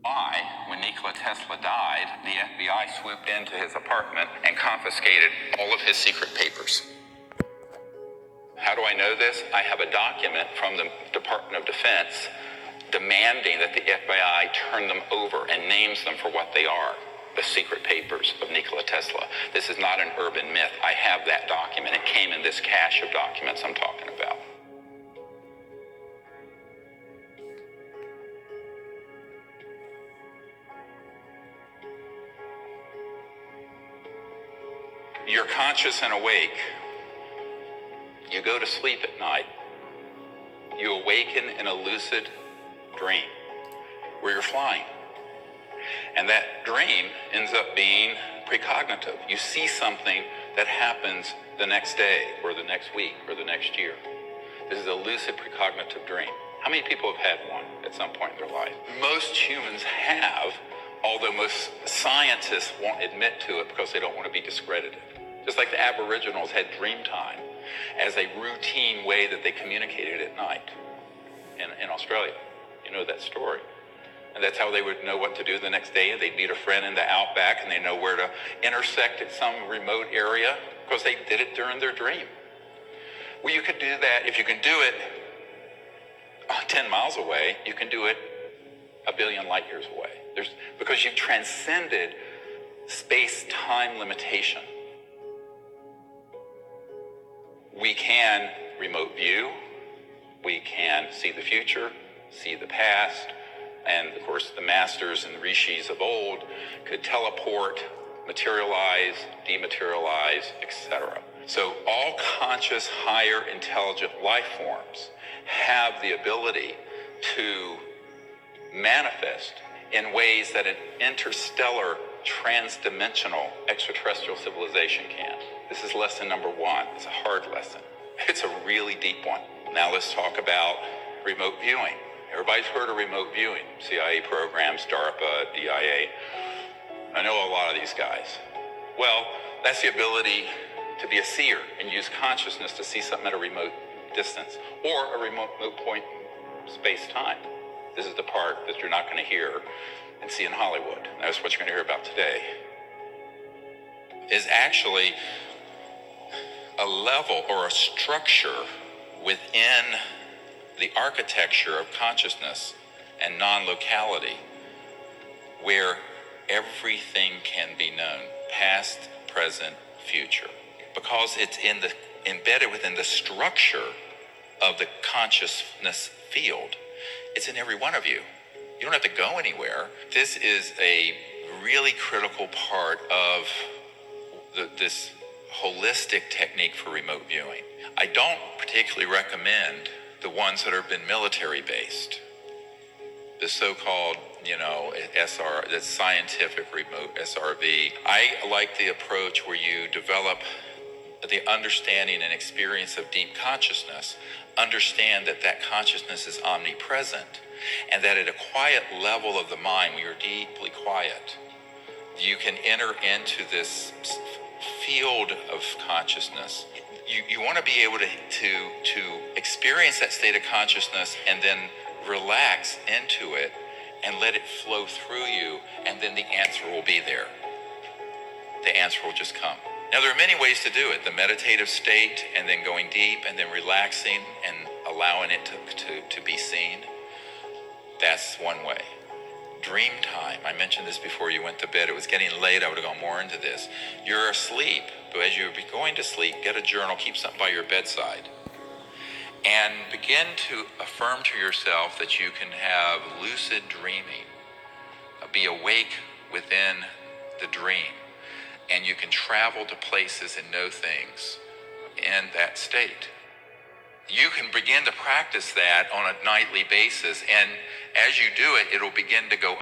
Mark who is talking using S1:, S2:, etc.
S1: Why, when Nikola Tesla died, the FBI swooped into his apartment and confiscated all of his secret papers. How do I know this? I have a document from the Department of Defense demanding that the FBI turn them over and names them for what they are, the secret papers of Nikola Tesla. This is not an urban myth. I have that document. It came in this cache of documents I'm talking about. You're conscious and awake. You go to sleep at night. You awaken in a lucid dream where you're flying. And that dream ends up being precognitive. You see something that happens the next day or the next week or the next year. This is a lucid precognitive dream. How many people have had one at some point in their life? Most humans have, although most scientists won't admit to it because they don't want to be discredited. Just like the Aboriginals had dream time as a routine way that they communicated at night in Australia. You know that story. And that's how they would know what to do the next day. They'd meet a friend in the outback and they know where to intersect at some remote area because they did it during their dream. Well, you could do that. If you can do it 10 miles away, you can do it a billion light years away. Because you've transcended space-time limitation. We can remote view. We can see the future, see the past. And of course, the masters and the rishis of old could teleport, materialize, dematerialize, etc. So all conscious, higher intelligent life forms have the ability to manifest in ways that an interstellar, transdimensional extraterrestrial civilization can. This is lesson number one. It's a hard lesson. It's a really deep one. Now let's talk about remote viewing. Everybody's heard of remote viewing. CIA programs, DARPA, DIA. I know a lot of these guys. Well, that's the ability to be a seer and use consciousness to see something at a remote distance or a remote point space-time. This is the part that you're not going to hear and see in Hollywood. That's what you're going to hear about today. Is actually a level or a structure within the architecture of consciousness and non-locality where everything can be known, past, present, future. Because it's embedded within the structure of the consciousness field. It's in every one of you. You don't have to go anywhere. This is a really critical part of this holistic technique for remote viewing. I don't particularly recommend the ones that have been military-based, the so-called, the scientific remote SRV. I like the approach where you develop the understanding and experience of deep consciousness, understand that that consciousness is omnipresent, and that at a quiet level of the mind, when you're deeply quiet, you can enter into this field of consciousness. You want to be able to experience that state of consciousness and then relax into it and let it flow through you, and then the answer will be there. The answer will just come. Now, there are many ways to do it. The meditative state, and then going deep, and then relaxing and allowing it to be seen. That's one way. Dream time. I mentioned this before you went to bed. It was getting late. I would have gone more into this. You're asleep, but as you're going to sleep, get a journal, keep something by your bedside, and begin to affirm to yourself that you can have lucid dreaming, be awake within the dream, and you can travel to places and know things in that state. You can begin to practice that on a nightly basis, and as you do it, it'll begin to go